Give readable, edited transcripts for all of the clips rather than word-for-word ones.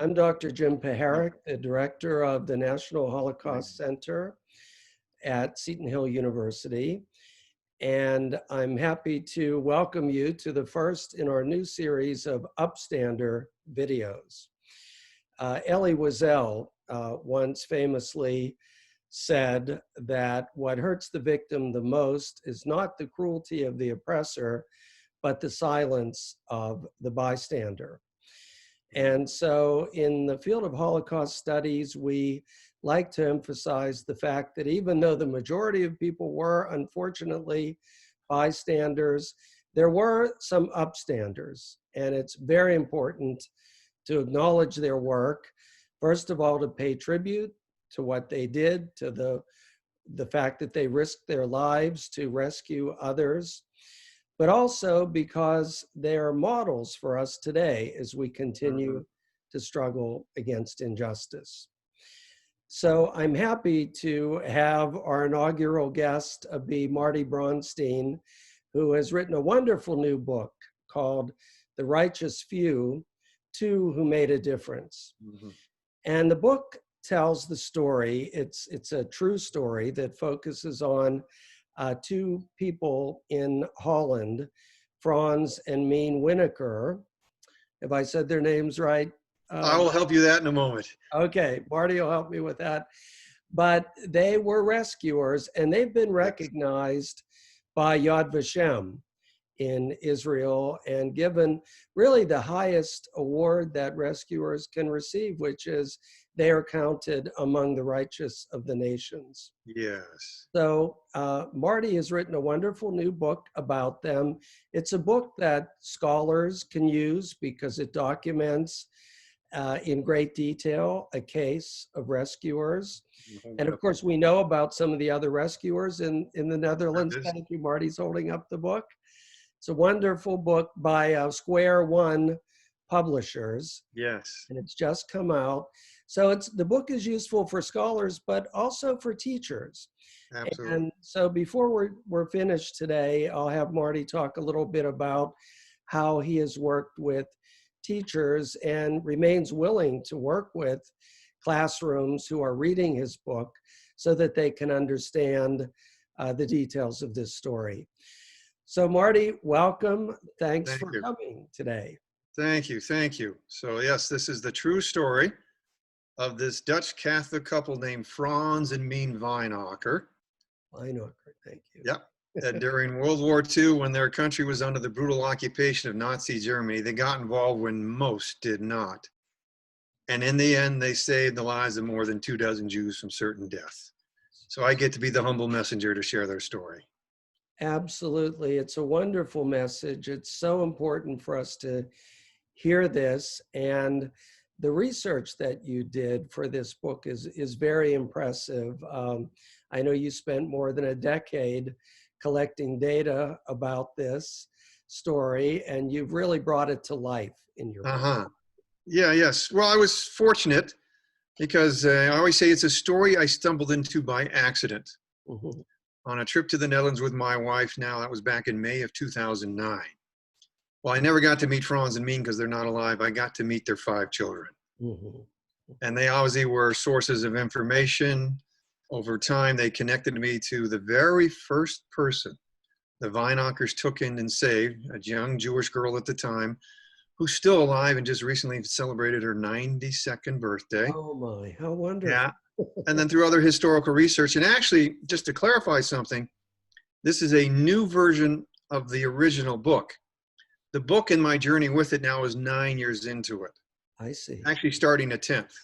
I'm Dr. Jim Paharic, the director of the National Holocaust Center at Seton Hill University. And I'm happy to welcome you to the first in our new series of Upstander videos. Elie Wiesel once famously said that what hurts the victim the most is not the cruelty of the oppressor, but the silence of the bystander. And so in the field of Holocaust studies, we like to emphasize the fact that even though the majority of people were unfortunately bystanders, there were some upstanders. And it's very important to acknowledge their work. First of all, to pay tribute to what they did, to the fact that they risked their lives to rescue others, but also because they are models for us today as we continue to struggle against injustice. So I'm happy to have our inaugural guest be Marty Brounstein, who has written a wonderful new book called The Righteous Few, Two Who Made a Difference. And the book tells the story, it's a true story that focuses on two people in Holland, Frans and Mien Wijnakker. Have I said their names right? I will help you that in a moment. Okay, Marty will help me with that. But they were rescuers, and they've been recognized by Yad Vashem in Israel and given really the highest award that rescuers can receive, which is they are counted among the righteous of the nations. Yes. So Marty has written a wonderful new book about them. It's a book that scholars can use because it documents in great detail a case of rescuers. And of course, we know about some of the other rescuers in the Netherlands. Thank you, Marty's holding up the book. It's a wonderful book by Square One Publishers. Yes. And it's just come out. So the book is useful for scholars, but also for teachers. Absolutely. And so before we're finished today, I'll have Marty talk a little bit about how he has worked with teachers and remains willing to work with classrooms who are reading his book so that they can understand the details of this story. So Marty, welcome. Thanks for coming today. Thank you. Thank you. So yes, this is the true story of this Dutch Catholic couple named Frans and Mien Wijnakker. Wijnakker, thank you. Yep. That during World War II, when their country was under the brutal occupation of Nazi Germany, they got involved when most did not. And in the end, they saved the lives of more than 24 Jews from certain death. So I get to be the humble messenger to share their story. Absolutely. It's a wonderful message. It's so important for us to hear this. And the research that you did for this book is very impressive. I know you spent more than a decade collecting data about this story, and you've really brought it to life in your book. Yeah, yes. Well, I was fortunate because I always say it's a story I stumbled into by accident. On a trip to the Netherlands with my wife now, that was back in May of 2009. Well, I never got to meet Frans and Mien because they're not alive. I got to meet their 5 children. And they obviously were sources of information. Over time, they connected me to the very first person the Wijnakkers took in and saved, a young Jewish girl at the time, who's still alive and just recently celebrated her 92nd birthday. Oh my, how wonderful. Yeah. And then through other historical research, and actually, just to clarify something, this is a new version of the original book. The book and my journey with it now is 9 years into it. I see. Actually starting at 10th.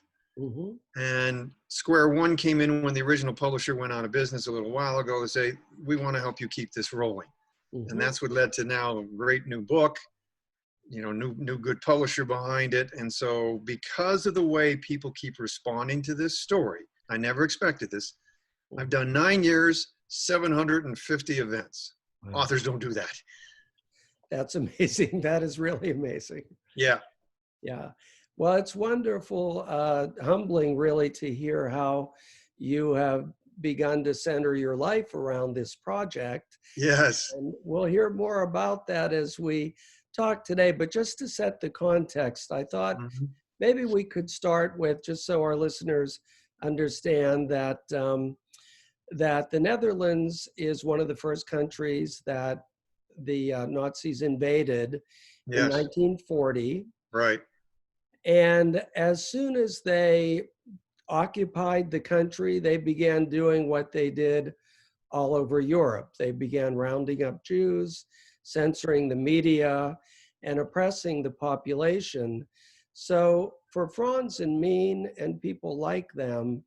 And Square One came in when the original publisher went out of business a little while ago to say, we want to help you keep this rolling. And that's what led to now a great new book, you know, new good publisher behind it. And so because of the way people keep responding to this story, I never expected this. I've done 9 years, 750 events. Wow. Authors don't do that. That's amazing. That is really amazing. Yeah. Yeah. Well, it's wonderful, humbling really to hear how you have begun to center your life around this project. Yes. And we'll hear more about that as we talk today, but just to set the context, I thought maybe we could start with, just so our listeners understand, that that the Netherlands is one of the first countries that the Nazis invaded in Yes, 1940. right. And as soon as they occupied the country, they began doing what they did all over Europe. They began rounding up Jews, censoring the media, and oppressing the population. So for Frans and Mien and people like them,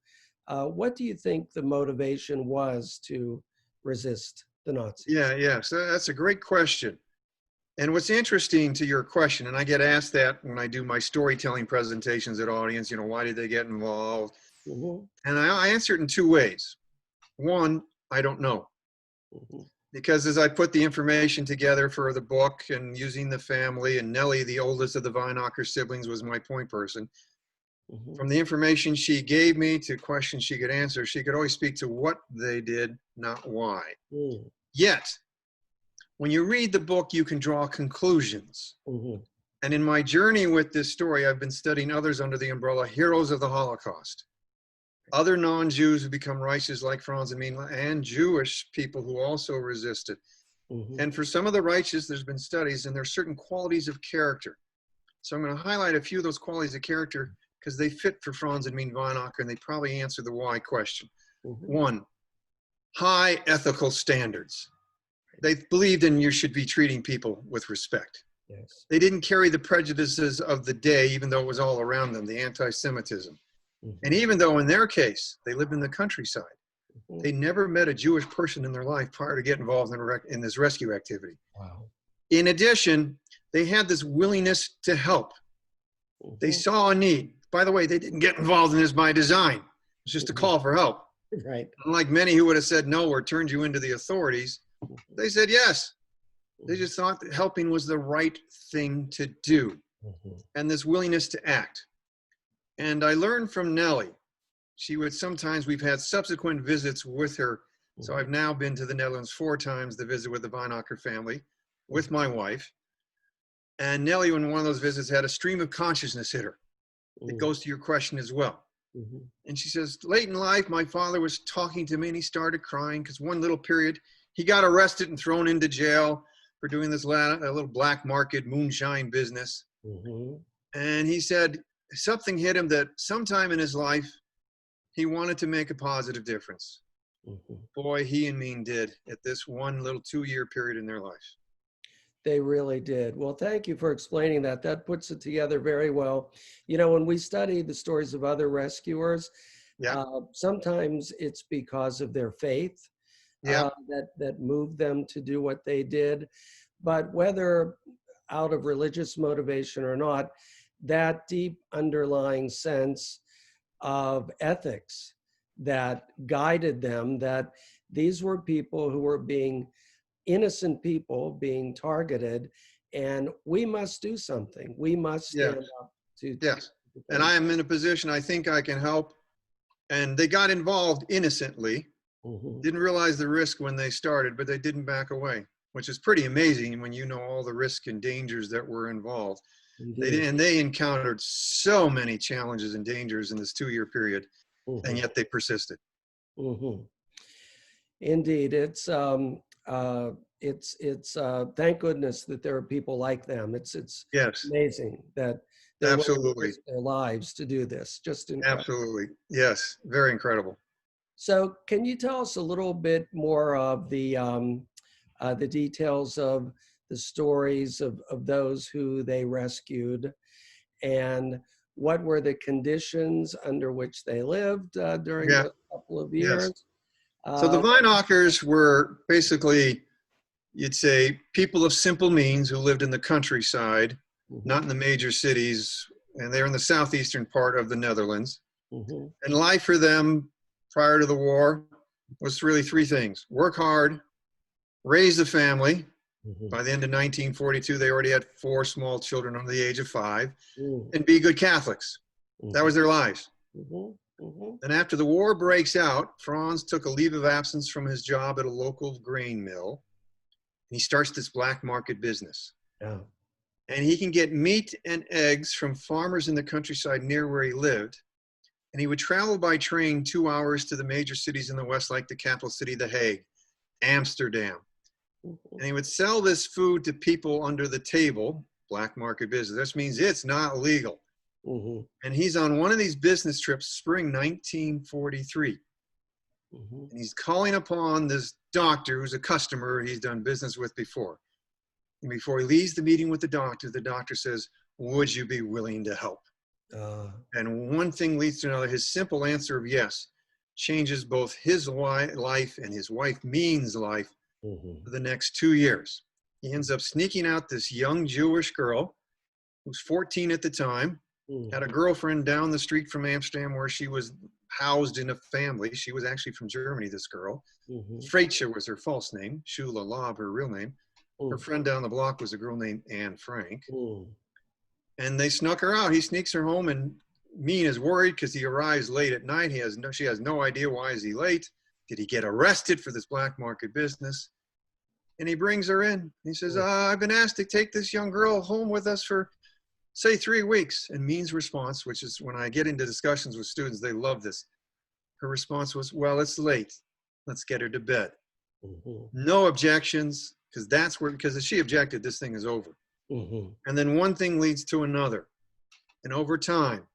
what do you think the motivation was to resist the Nazis? Yeah, yeah. So that's a great question. And what's interesting to your question, and I get asked that when I do my storytelling presentations at audience, why did they get involved? Mhm, And I answer it in two ways. One, I don't know. mhm, Because as I put the information together for the book and using the family, and Nellie, the oldest of the Wijnakker siblings, was my point person. mhm, From the information she gave me to questions she could answer, she could always speak to what they did, not why. mhm, Yet, when you read the book, you can draw conclusions. mhm, And in my journey with this story, I've been studying others under the umbrella, heroes of the Holocaust. Other non-Jews who become righteous like Frans and Mien, and Jewish people who also resisted. mhm. And for some of the righteous, there's been studies, and there's certain qualities of character. So I'm going to highlight a few of those qualities of character because they fit for Frans and Mien Wijnakker, and they probably answer the why question. Mhm. One, high ethical standards. They believed in you should be treating people with respect. Yes. They didn't carry the prejudices of the day, even though it was all around them, the anti-Semitism. And Mhm. even though in their case, they lived in the countryside, Mhm. they never met a Jewish person in their life prior to getting involved in this rescue activity. Wow. In addition, they had this willingness to help. They Mhm. saw a need. By the way, they didn't get involved in this by design. It's just a Mhm. call for help. Right. Unlike many who would have said no or turned you into the authorities, they said yes. They just thought that helping was the right thing to do, Mhm. and this willingness to act. And I learned from Nellie. We've had subsequent visits with her. So Mhm. I've now been to the Netherlands 4 times to visit with the Wijnakker family, with my wife. And Nellie, in one of those visits, had a stream of consciousness hit her. It Mhm. goes to your question as well. Mhm. And she says, late in life, my father was talking to me and he started crying because one little period, he got arrested and thrown into jail for doing this little black market moonshine business. Mhm. And he said something hit him that sometime in his life, he wanted to make a positive difference. Mhm. Boy, he and Mien did at this one little 2-year period in their life. They really did. Well, thank you for explaining that. That puts it together very well. When we study the stories of other rescuers, Yeah, sometimes it's because of their faith yeah, that moved them to do what they did. But whether out of religious motivation or not, that deep underlying sense of ethics that guided them, that these were people who were being innocent people being targeted, and we must do something. We must yeah, stand up to yes. And defend. I am in a position I think I can help. And they got involved innocently, Mhm. didn't realize the risk when they started, but they didn't back away, which is pretty amazing when you know all the risk and dangers that were involved. Indeed. They encountered so many challenges and dangers in this 2-year period, and Mhm. yet they persisted. Mhm. Indeed, it's thank goodness that there are people like them. It's Yes, amazing that they're willing to absolutely. risk their lives to do this. Just incredible. Absolutely. Yes, very incredible. So, can you tell us a little bit more of the details of the stories of those who they rescued, and what were the conditions under which they lived during Yeah, those couple of yes. years? So the Uh, Wijnakkers were basically, you'd say, people of simple means who lived in the countryside, not mhm, in the major cities, and they're in the southeastern part of the Netherlands. mhm, And life for them prior to the war was really 3 things: work hard, raise a family. mhm, By the end of 1942, they already had 4 small children under the age of 5, mhm, and be good Catholics. That mhm, was their lives. mhm, mhm, And after the war breaks out, Frans took a leave of absence from his job at a local grain mill. And he starts this black market business. yeah, And he can get meat and eggs from farmers in the countryside near where he lived. And he would travel by train 2 hours to the major cities in the West, like the capital city, The Hague, Amsterdam. And he would sell this food to people under the table, black market business. This means it's not legal. Mm-hmm. And he's on one of these business trips, spring 1943. Mm-hmm. And he's calling upon this doctor who's a customer he's done business with before. And before he leaves the meeting with the doctor says, would you be willing to help? And one thing leads to another. His simple answer of yes changes both his life and his wife Mien's life for the next 2 years. He ends up sneaking out this young Jewish girl who's 14 at the time, had a girlfriend down the street from Amsterdam where she was housed in a family. She was actually from Germany, this girl. Freitje was her false name, Shula Lob, her real name. Her friend down the block was a girl named Anne Frank. And they snuck her out. He sneaks her home, and Mien is worried because he arrives late at night. She has no idea why is he late. Did he get arrested for this black market business? And he brings her in. He says, I've been asked to take this young girl home with us for, say, 3 weeks. And Mien's response, which is when I get into discussions with students, they love this. Her response was, well, it's late. Let's get her to bed. No objections. Because if she objected, this thing is over. And then one thing leads to another. And over time,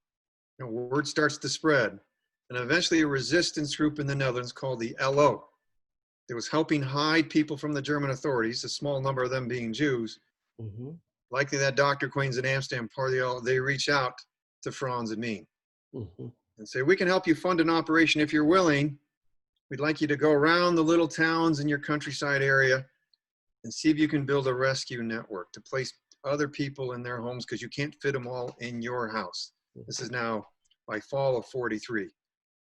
word starts to spread. And eventually a resistance group in the Netherlands called the LO that was helping hide people from the German authorities, a small number of them being Jews. Likely that Dr. Queen's in Amsterdam, part of the LO, they reach out to Frans and Mien and say, we can help you fund an operation if you're willing. We'd like you to go around the little towns in your countryside area and see if you can build a rescue network to place other people in their homes because you can't fit them all in your house. This is now by fall of 43.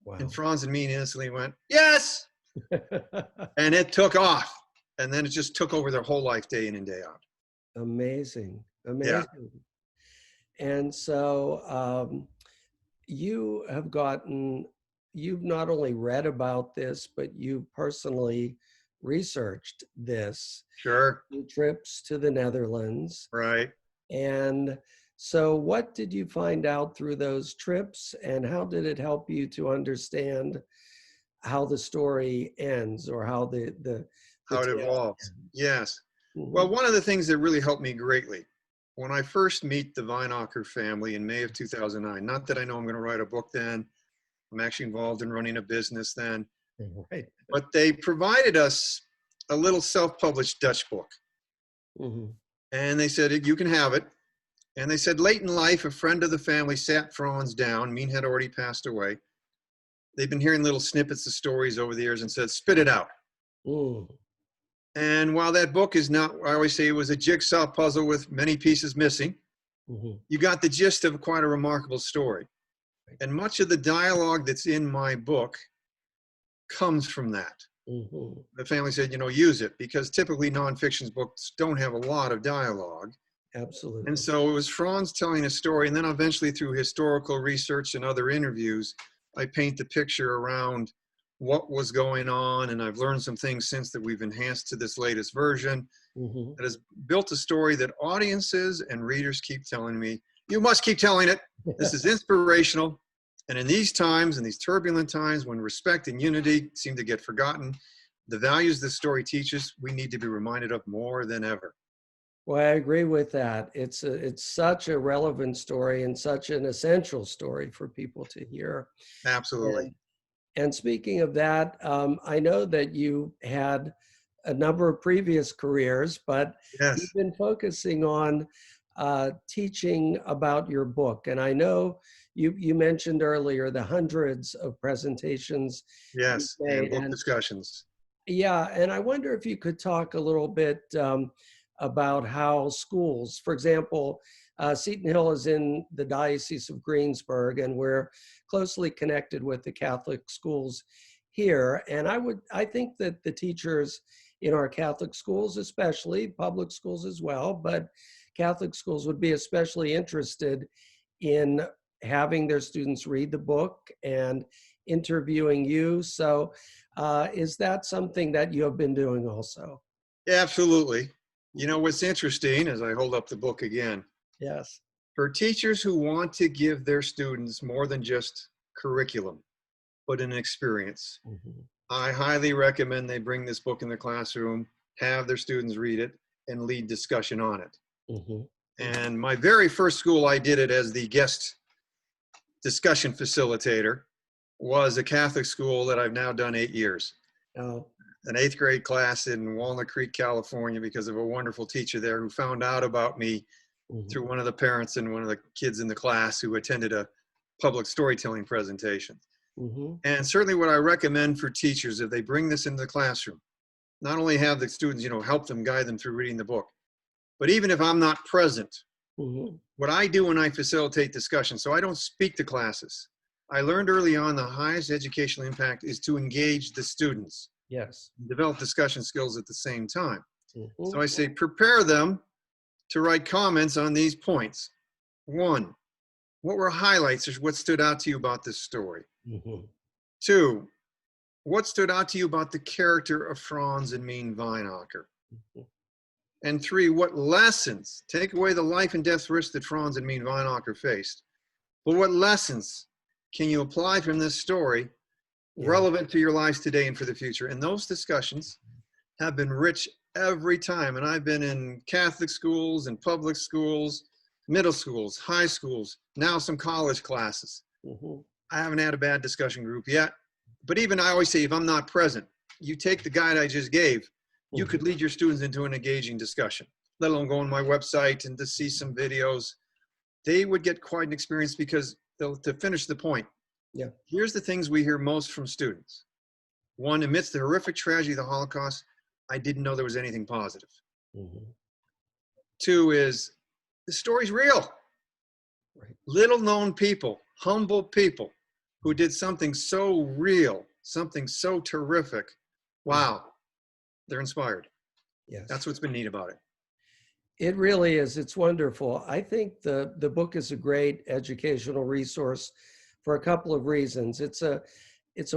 Wow. And Frans and Mien instantly went, yes! And it took off. And then it just took over their whole life, day in and day out. Amazing. Yeah. And so you've not only read about this, but you personally researched this. Sure. Trips to the Netherlands. Right. And so what did you find out through those trips, and how did it help you to understand how the story ends, or how how it evolves? Yes. Well, one of the things that really helped me greatly, when I first meet the Wijnakker family in May of 2009, not that I know I'm going to write a book then, I'm actually involved in running a business then, right. But they provided us a little self-published Dutch book. And they said, you can have it. And they said, late in life, a friend of the family sat Frans down. Mien had already passed away. They've been hearing little snippets of stories over the years and said, spit it out. And while that book is not, I always say it was a jigsaw puzzle with many pieces missing, you got the gist of quite a remarkable story. And much of the dialogue that's in my book comes from that. The family said, use it, because typically nonfiction books don't have a lot of dialogue. Absolutely. And so it was Frans telling a story, and then eventually through historical research and other interviews, I paint the picture around what was going on, and I've learned some things since that we've enhanced to this latest version that has built a story that audiences and readers keep telling me, you must keep telling it. This is inspirational. And in these times, in these turbulent times when respect and unity seem to get forgotten, the values this story teaches, we need to be reminded of more than ever. Well, I agree with that. It's such a relevant story and such an essential story for people to hear. Absolutely. And speaking of that, I know that you had a number of previous careers, but yes, you've been focusing on teaching about your book. And I know you mentioned earlier the hundreds of presentations. Yes, and book discussions. Yeah, and I wonder if you could talk a little bit about how schools, for example, Seton Hill is in the Diocese of Greensburg, and we're closely connected with the Catholic schools here. And I think that the teachers in our Catholic schools, especially public schools as well, but Catholic schools would be especially interested in having their students read the book and interviewing you. So is that something that you have been doing also? Yeah, absolutely. You know what's interesting, as I hold up the book again, Yes. for teachers who want to give their students more than just curriculum, but an experience, Mhm. I highly recommend they bring this book in the classroom, have their students read it, and lead discussion on it. Mhm. And my very first school, I did it as the guest discussion facilitator, was a Catholic school that I've now done 8 years. Oh. An 8th grade class in Walnut Creek, California, because of a wonderful teacher there who found out about me Mhm. through one of the parents and one of the kids in the class who attended a public storytelling presentation. Mhm. And certainly what I recommend for teachers, if they bring this into the classroom, not only have the students, help them, guide them through reading the book, but even if I'm not present, Mhm. what I do when I facilitate discussion, so I don't speak to classes. I learned early on the highest educational impact is to engage the students, Yes. develop discussion skills at the same time. So Mhm. I say, prepare them to write comments on these points. 1, what were highlights or what stood out to you about this story? Mhm. 2, what stood out to you about the character of Frans and Mien Wijnakker? Mhm. And 3, what lessons, take away the life and death risk that Frans and Mien Wijnakker faced, but what lessons can you apply from this story Yeah. relevant to your lives today and for the future? And those discussions have been rich every time. And I've been in Catholic schools and public schools, middle schools, high schools, now some college classes. Mhm. I haven't had a bad discussion group yet. But even I always say, if I'm not present, you take the guide I just gave, you could Mhm. lead your students into an engaging discussion, let alone go on my website and to see some videos. They would get quite an experience because to finish the point, Yeah. here's the things we hear most from students. 1, amidst the horrific tragedy of the Holocaust, I didn't know there was anything positive. Mhm. 2 is the story's real. Right. Little known people, humble people who did something so real, something so terrific. Mhm. Wow, they're inspired. Yes. That's what's been neat about it. It really is. It's wonderful. I think the book is a great educational resource for a couple of reasons. It's a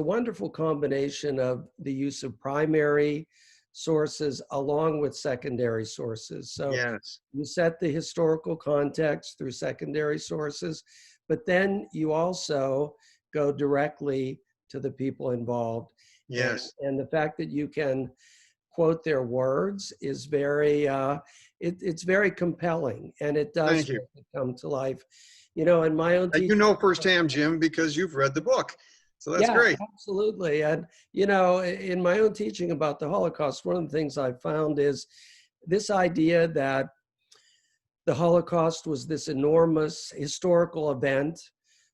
wonderful combination of the use of primary sources along with secondary sources. So Yes, you set the historical context through secondary sources, but then you also go directly to the people involved. And, yes. and the fact that you can quote their words is very it's very compelling, and it does Thank you. make it come to life. In my own You teaching. know firsthand, Jim, because you've read the book. So that's Yeah, great. absolutely. And in my own teaching about the Holocaust, one of the things I found is this idea that the Holocaust was this enormous historical event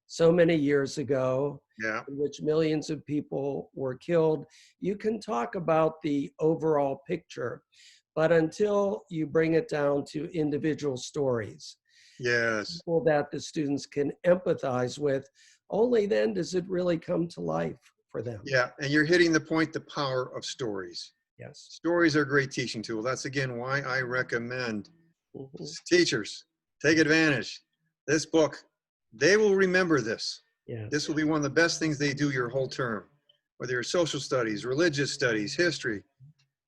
so many years ago Yeah, in which millions of people were killed. You can talk about the overall picture, but until you bring it down to individual stories, yes. people that the students can empathize with, only then does it really come to life for them. Yeah, and you're hitting the point, the power of stories. Yes. Stories are a great teaching tool. That's again why I recommend Mhm. teachers take advantage. This book, they will remember this. This Yes. will be one of the best things they do your whole term, whether you're social studies, religious studies, history.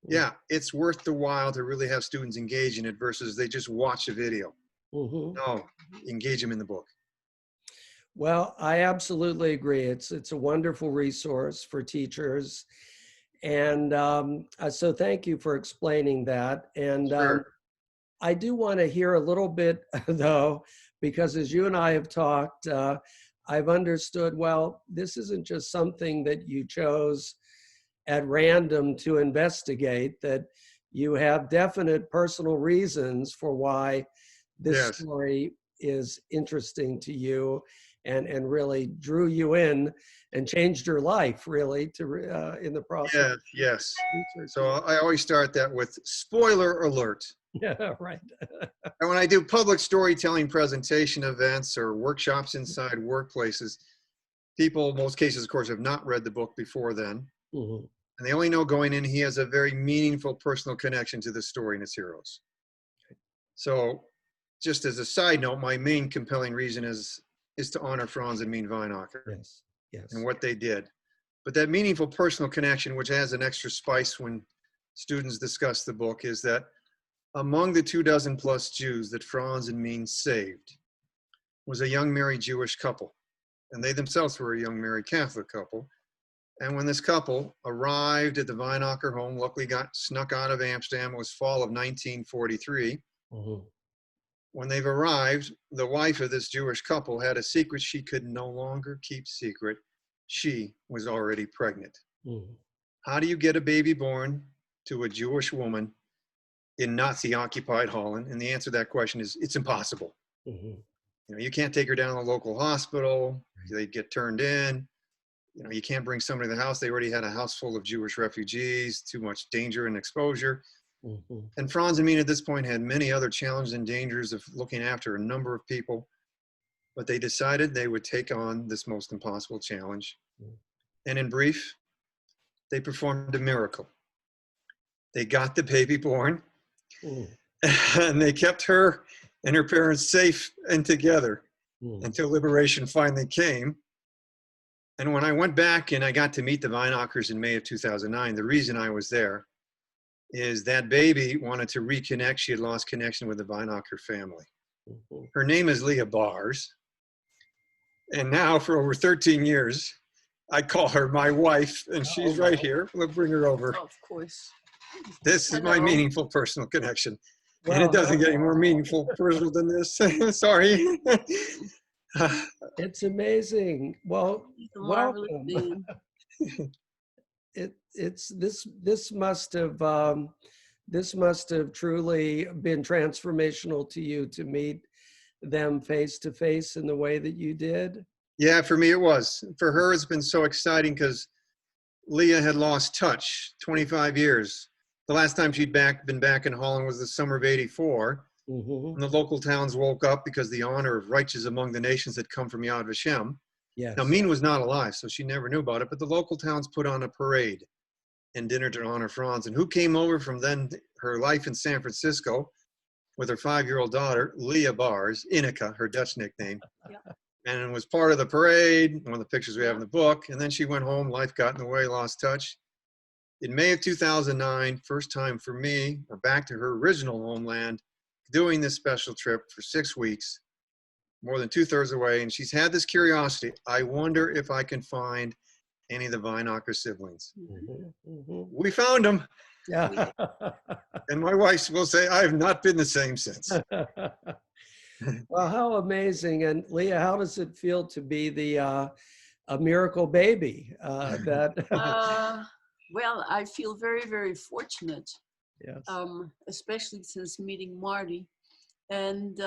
Yeah, it's worth the while to really have students engage in it versus they just watch a video. Mhm. No, engage them in the book. Well, I absolutely agree. It's a wonderful resource for teachers, and so thank you for explaining that. And Sure. I do want to hear a little bit though, because as you and I have talked, I've understood. Well, this isn't just something that you chose at random to investigate. That you have definite personal reasons for why this Yes. story is interesting to you and really drew you in and changed your life really in the process Yes. Yes. of So researching. I always start that with spoiler alert. Yeah, right. And when I do public storytelling presentation events or workshops inside workplaces, people, in most cases, of course, have not read the book before then. Mhm. And they only know going in, he has a very meaningful personal connection to the story and its heroes. So just as a side note, my main compelling reason is to honor Frans and Mien Wijnakker Yes, and yes. what they did. But that meaningful personal connection, which has an extra spice when students discuss the book, is that Among the 24 plus Jews that Frans and Mien saved was a young married Jewish couple, and they themselves were a young married Catholic couple. And when this couple arrived at the Wijnakker home, luckily got snuck out of Amsterdam, it was fall of 1943. Mhm. When they've arrived, the wife of this Jewish couple had a secret she could no longer keep secret. She was already pregnant. Mhm. How do you get a baby born to a Jewish woman in Nazi-occupied Holland? And the answer to that question is, it's impossible. Mhm. You know, you can't take her down to the local hospital. They get turned in. You know, you can't bring somebody to the house. They already had a house full of Jewish refugees, too much danger and exposure. Mhm. And Frans and Mien at this point had many other challenges and dangers of looking after a number of people, but they decided they would take on this most impossible challenge. And in brief, they performed a miracle. They got the baby born, Mhm. and they kept her and her parents safe and together Mhm. until liberation finally came. And when I went back and I got to meet the Wijnakkers in May of 2009, the reason I was there is that baby wanted to reconnect. She had lost connection with the Wijnakker family. Mhm. Her name is Leah Bars. And now for over 13 years, I call her my wife, and she's right here. We'll bring her over. Oh, of course. This is my Hello. meaningful personal connection. And Well, it doesn't get any more meaningful personal than this. Sorry. it's amazing. Well, He's a marvelous welcome. being. This must have truly been transformational to you to meet them face to face in the way that you did. Yeah, for me it was. For her, it's been so exciting because Leah had lost touch 25 years. The last time she'd been back in Holland was the summer of '84. Mhm. And the local towns woke up because the honor of righteous among the nations had come from Yad Vashem. Yes. Now, Mien was not alive, so she never knew about it, but the local towns put on a parade and dinner to honor Frans. And who came over from then her life in San Francisco with her 5-year-old daughter, Leah Bars, Ineke, her Dutch nickname, Yeah. and was part of the parade, one of the pictures we have Yeah. in the book. And then she went home, life got in the way, lost touch. In May of 2009, first time for me, we're back to her original homeland, doing this special trip for 6 weeks, more than 2/3 away. And she's had this curiosity. I wonder if I can find any of the Wijnakker siblings. Mhm. Mhm. We found them. Yeah. And my wife will say, I have not been the same since. Well, how amazing. And Leah, how does it feel to be a miracle baby that Well, I feel very, very fortunate, yes. especially since meeting Marty. And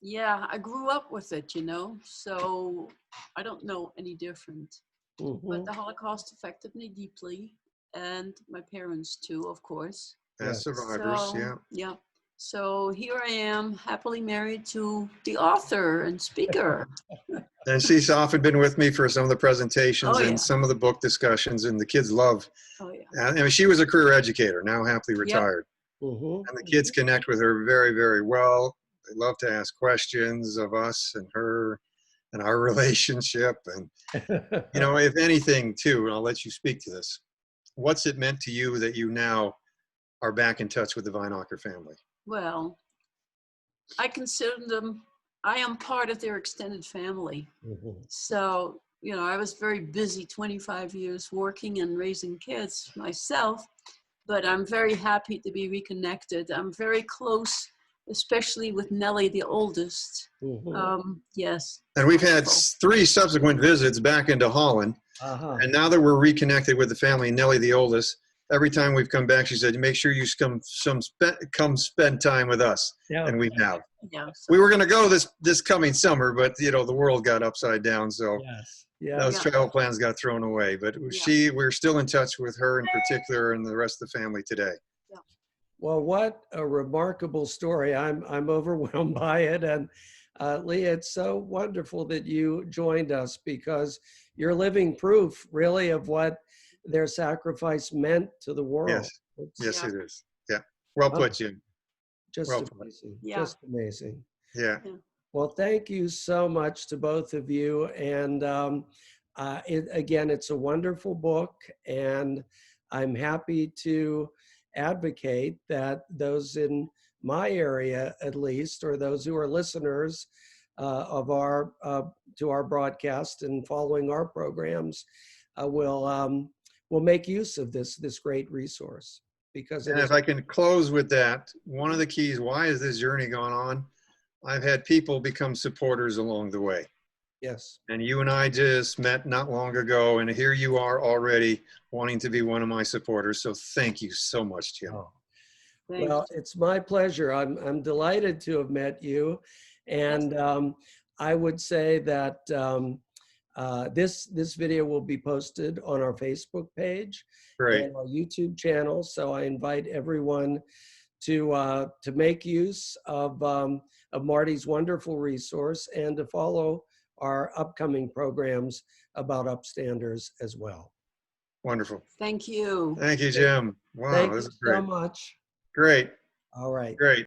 yeah, I grew up with it, you know, so I don't know any different. But Mhm. the Holocaust affected me deeply, and my parents too, of course. As Yes. survivors, So, yeah. yeah. So here I am, happily married to the author and speaker. And she's often been with me for some of the presentations Oh, yeah. and some of the book discussions, and the kids love. Oh, yeah. I mean, she was a career educator, now happily retired. Mhm. And the kids connect with her very, very well. They love to ask questions of us and her and our relationship. And, you know, if anything, too, and I'll let you speak to this, what's it meant to you that you now are back in touch with the Wijnakker family? Well, I consider them, I am part of their extended family. Mhm. So, you know, I was very busy 25 years working and raising kids myself, but I'm very happy to be reconnected. I'm very close, especially with Nellie, the oldest. Mhm. Yes. And we've had wonderful. 3 subsequent visits back into Holland. Uh-huh. And now that we're reconnected with the family, Nellie, the oldest, every time we've come back, she said, make sure you come spend time with us. Yeah. And we have. Yeah. We were going to go this coming summer, but, you know, the world got upside down. So Yes. Yeah. those Yeah. travel plans got thrown away. But Yeah. we're still in touch with her in particular and the rest of the family today. Well, what a remarkable story. I'm overwhelmed by it. And Leah, it's so wonderful that you joined us because you're living proof really of what their sacrifice meant to the world. Yes. It's Yes, Yeah. it is. Yeah. Well put, Jim. just Well put. amazing. Yeah. Just amazing. Yeah. Well, thank you so much to both of you. And again, it's a wonderful book, and I'm happy to advocate that those in my area, at least, or those who are listeners of our to our broadcast and following our programs, will make use of this great resource, because it And is. if I can close with that, one of the keys, why has this journey gone on? I've had people become supporters along the way. Yes. And you and I just met not long ago, and here you are already wanting to be one of my supporters. So thank you so much, Jim. Oh. Thank Well, you. it's my pleasure. I'm delighted to have met you, and I would say that this video will be posted on our Facebook page Great. and our YouTube channel. So I invite everyone to make use of Marty's wonderful resource and to follow our upcoming programs about Upstanders as well. Wonderful. Thank you. Thank you, Jim. Wow, Thank this you is so great. much. Great. All right. Great.